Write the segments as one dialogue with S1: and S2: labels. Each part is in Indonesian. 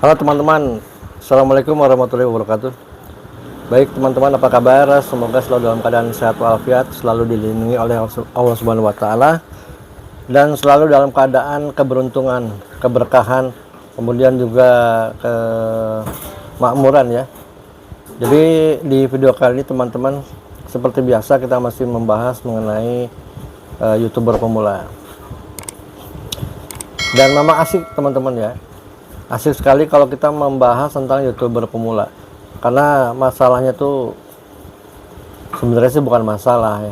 S1: Halo teman-teman, Assalamualaikum warahmatullahi wabarakatuh. Baik teman-teman, apa kabar? Semoga selalu dalam keadaan sehat walafiat, selalu dilindungi oleh Allah Subhanahu wa Ta'ala, dan selalu dalam keadaan keberuntungan, keberkahan, kemudian juga kemakmuran ya. Jadi di video kali ini teman-teman, seperti biasa kita masih membahas mengenai YouTuber pemula. Dan memang asik teman-teman ya. Asik sekali kalau kita membahas tentang YouTuber pemula, karena masalahnya tuh sebenarnya sih bukan masalah ya,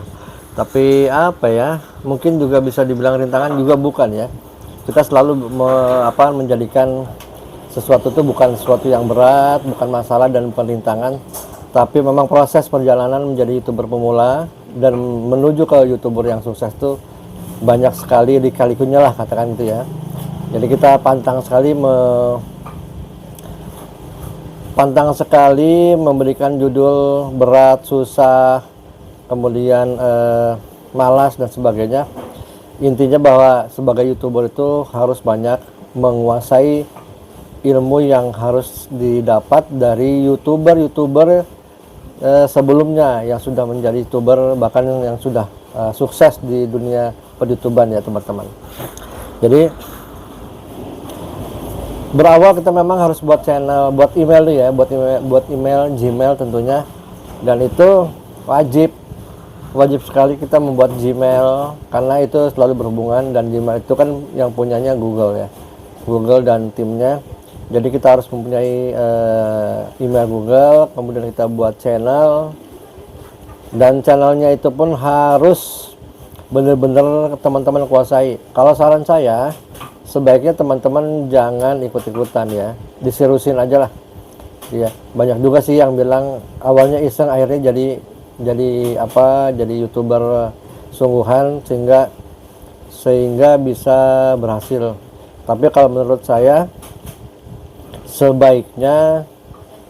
S1: tapi apa ya, mungkin juga bisa dibilang rintangan juga bukan ya. Kita selalu menjadikan sesuatu itu bukan sesuatu yang berat, bukan masalah dan bukan rintangan, tapi memang proses perjalanan menjadi YouTuber pemula dan menuju ke YouTuber yang sukses tuh banyak sekali lika-likunya lah, katakan itu ya. Jadi kita pantang sekali memberikan judul berat, susah, kemudian malas dan sebagainya. Intinya bahwa sebagai YouTuber itu harus banyak menguasai ilmu yang harus didapat dari YouTuber sebelumnya yang sudah menjadi YouTuber, bahkan yang sudah sukses di dunia per-YouTuban ya teman-teman. Jadi berawal kita memang harus buat channel, buat email tuh ya, buat email Gmail tentunya, dan itu wajib sekali kita membuat Gmail karena itu selalu berhubungan, dan Gmail itu kan yang punyanya Google ya, Google dan timnya. Jadi kita harus mempunyai email Google, kemudian kita buat channel, dan channelnya itu pun harus benar-benar teman-teman kuasai. Kalau saran saya, sebaiknya teman-teman jangan ikut-ikutan ya, diserusin aja lah ya. Banyak juga sih yang bilang awalnya iseng, akhirnya jadi YouTuber sungguhan sehingga bisa berhasil. Tapi kalau menurut saya sebaiknya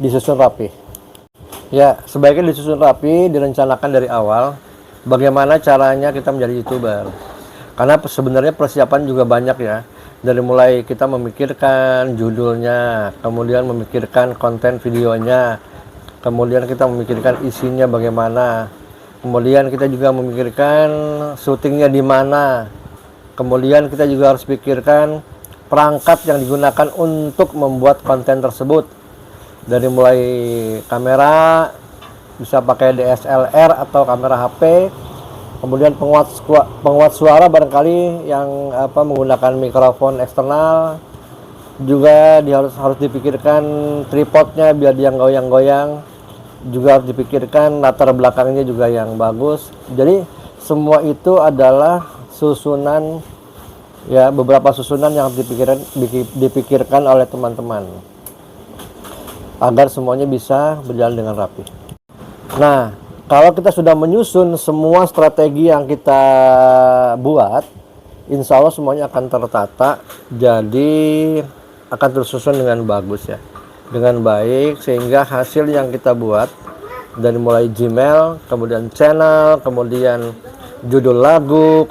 S1: disusun rapi ya, sebaiknya disusun rapi, direncanakan dari awal bagaimana caranya kita menjadi YouTuber, karena sebenarnya persiapan juga banyak ya. Dari mulai kita memikirkan judulnya, kemudian memikirkan konten videonya, kemudian kita memikirkan isinya bagaimana, kemudian kita juga memikirkan syutingnya di mana, kemudian kita juga harus pikirkan perangkat yang digunakan untuk membuat konten tersebut. Dari mulai kamera, bisa pakai DSLR atau kamera HP, kemudian penguat suara barangkali yang menggunakan mikrofon eksternal, juga harus dipikirkan tripodnya biar dia goyang-goyang, juga harus dipikirkan latar belakangnya juga yang bagus. Jadi semua itu adalah susunan ya, beberapa susunan yang dipikirkan oleh teman-teman agar semuanya bisa berjalan dengan rapi. Nah, kalau kita sudah menyusun semua strategi yang kita buat, insya Allah semuanya akan tertata, jadi akan tersusun dengan bagus ya, dengan baik, sehingga hasil yang kita buat dari mulai Gmail, kemudian channel, kemudian judul lagu,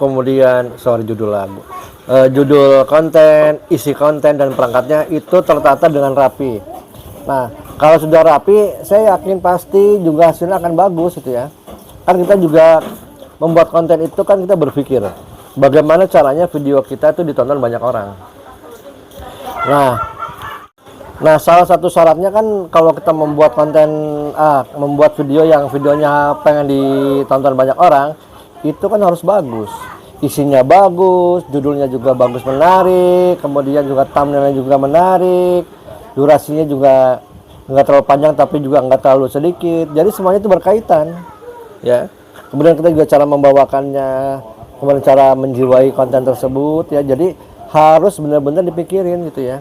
S1: judul konten, isi konten dan perangkatnya itu tertata dengan rapi. Nah, kalau sudah rapi, saya yakin pasti juga hasilnya akan bagus itu ya. Kan kita juga membuat konten itu kan kita berpikir bagaimana caranya video kita itu ditonton banyak orang. Nah, salah satu syaratnya kan kalau kita membuat konten, membuat videonya pengen ditonton banyak orang, itu kan harus bagus. Isinya bagus, judulnya juga bagus, menarik, kemudian juga thumbnailnya juga menarik, durasinya juga nggak terlalu panjang tapi juga nggak terlalu sedikit, jadi semuanya itu berkaitan ya. Kemudian kita juga cara membawakannya, kemudian cara menjiwai konten tersebut ya, jadi harus benar-benar dipikirin gitu ya.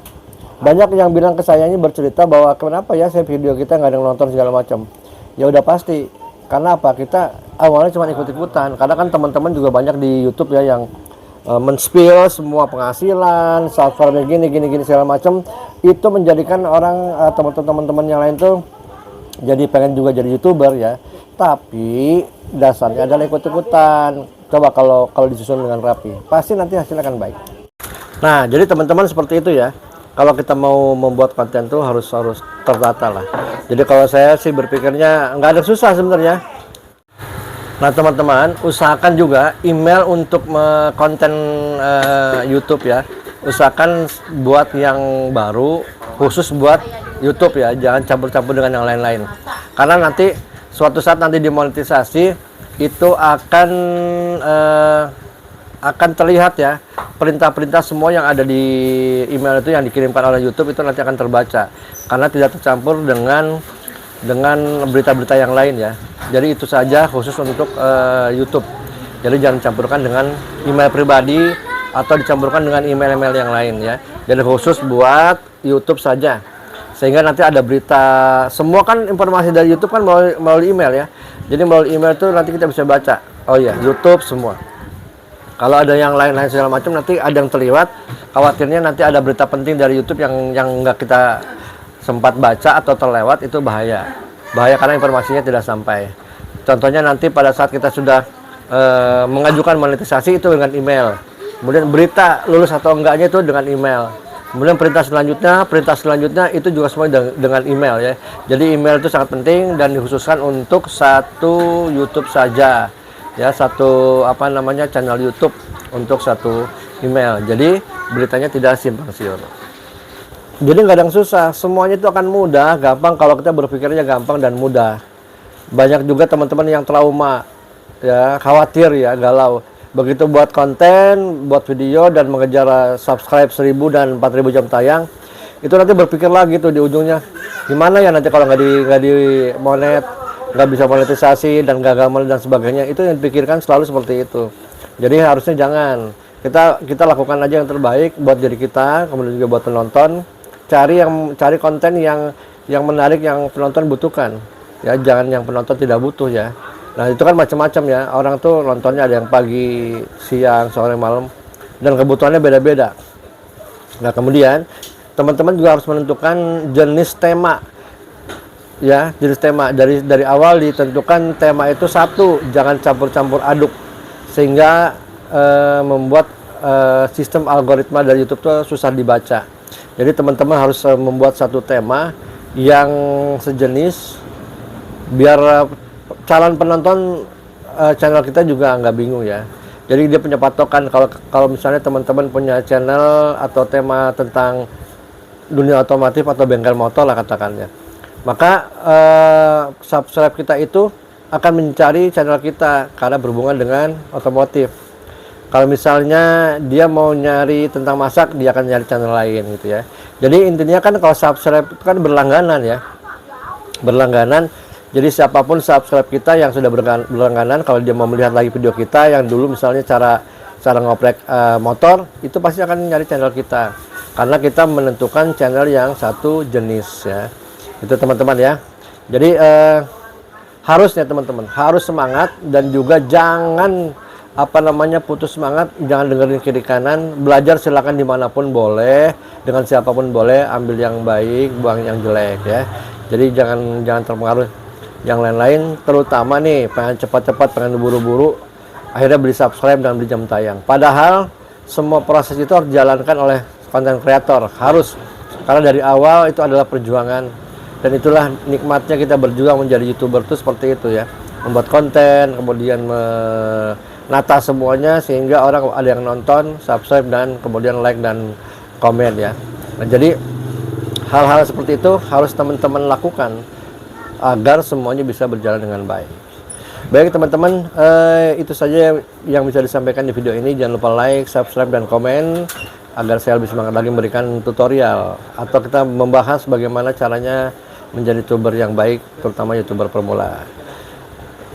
S1: Banyak yang bilang ke saya, ini bercerita bahwa kenapa ya video kita nggak ada yang nonton segala macam. Ya udah pasti karena apa, kita awalnya cuma ikut-ikutan, karena kan teman-teman juga banyak di YouTube ya yang men-spill semua penghasilan, subscriber gini segala macam, itu menjadikan orang teman-teman yang lain tuh jadi pengen juga jadi YouTuber ya. Tapi dasarnya adalah ikut-ikutan. Coba kalau disusun dengan rapi, pasti nanti hasilnya akan baik. Nah, jadi teman-teman seperti itu ya. kalau kita mau membuat konten tuh harus tertata lah. Jadi kalau saya sih berpikirnya nggak ada susah sebenarnya. Nah teman-teman, usahakan juga email untuk konten YouTube ya. Usahakan buat yang baru, khusus buat YouTube ya. Jangan campur-campur dengan yang lain-lain. Karena nanti suatu saat nanti dimonetisasi itu akan terlihat ya, perintah-perintah semua yang ada di email itu yang dikirimkan oleh YouTube itu nanti akan terbaca karena tidak tercampur dengan berita-berita yang lain ya. Jadi itu saja khusus untuk YouTube. Jadi jangan campurkan dengan email pribadi atau dicampurkan dengan email-email yang lain ya. Jadi khusus buat YouTube saja. Sehingga nanti ada berita, semua kan informasi dari YouTube kan melalui email ya. Jadi melalui email itu nanti kita bisa baca. Oh iya, YouTube semua. Kalau ada yang lain-lain segala macam nanti ada yang terlewat, khawatirnya nanti ada berita penting dari YouTube yang nggak kita sempat baca atau terlewat, itu bahaya karena informasinya tidak sampai. Contohnya nanti pada saat kita sudah mengajukan monetisasi itu dengan email, kemudian berita lulus atau enggaknya itu dengan email, kemudian perintah selanjutnya itu juga semua dengan email ya. Jadi email itu sangat penting dan dikhususkan untuk satu YouTube saja ya, satu channel YouTube untuk satu email. Jadi beritanya tidak simpang siur. Jadi nggak ada yang susah, semuanya itu akan mudah, gampang kalau kita berpikirnya gampang dan mudah. Banyak juga teman-teman yang trauma ya, khawatir ya, galau. Begitu buat konten, buat video dan mengejar subscribe 1000 dan 4000 jam tayang, itu nanti berpikir lagi tuh di ujungnya, gimana ya nanti kalau nggak di monet, nggak bisa monetisasi dan gagal dan sebagainya. Itu yang dipikirkan selalu seperti itu. Jadi harusnya jangan, kita lakukan aja yang terbaik buat diri kita, kemudian juga buat penonton. Cari konten yang menarik, yang penonton butuhkan ya, jangan yang penonton tidak butuh ya. Nah itu kan macam-macam ya, orang tuh nontonnya ada yang pagi, siang, sore, malam, dan kebutuhannya beda-beda. Nah kemudian teman-teman juga harus menentukan jenis tema ya, jenis tema dari awal ditentukan tema itu satu, jangan campur-campur aduk sehingga membuat sistem algoritma dari YouTube tuh susah dibaca. Jadi teman-teman harus membuat satu tema yang sejenis biar calon penonton channel kita juga nggak bingung ya. Jadi dia punya patokan. Kalau misalnya teman-teman punya channel atau tema tentang dunia otomotif atau bengkel motor lah katakannya, maka subscribe kita itu akan mencari channel kita karena berhubungan dengan otomotif. Kalau misalnya dia mau nyari tentang masak, dia akan nyari channel lain gitu ya. Jadi intinya kan kalau subscribe itu kan berlangganan ya, berlangganan. Jadi siapapun subscribe kita yang sudah berlangganan, kalau dia mau melihat lagi video kita yang dulu misalnya cara ngoprek motor, itu pasti akan nyari channel kita karena kita menentukan channel yang satu jenis ya. Itu teman-teman ya. Jadi harusnya teman-teman harus semangat dan juga jangan putus semangat, jangan dengerin kiri kanan. Belajar silakan dimanapun boleh, dengan siapapun boleh, ambil yang baik, buang yang jelek ya. Jadi jangan terpengaruh yang lain-lain, terutama nih pengen cepat-cepat, pengen buru-buru, akhirnya beli subscribe dan beli jam tayang. Padahal semua proses itu harus dijalankan oleh konten kreator, harus, karena dari awal itu adalah perjuangan. Dan itulah nikmatnya kita berjuang menjadi YouTuber itu seperti itu ya, membuat konten, kemudian menata semuanya sehingga orang ada yang nonton, subscribe, dan kemudian like dan komen ya. Nah jadi hal-hal seperti itu harus teman-teman lakukan agar semuanya bisa berjalan dengan baik. Baik teman-teman, itu saja yang bisa disampaikan di video ini. Jangan lupa like, subscribe, dan komen agar saya lebih semangat lagi memberikan tutorial atau kita membahas bagaimana caranya menjadi YouTuber yang baik, terutama YouTuber pemula.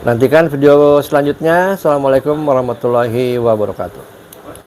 S1: Nantikan video selanjutnya. Assalamualaikum warahmatullahi wabarakatuh.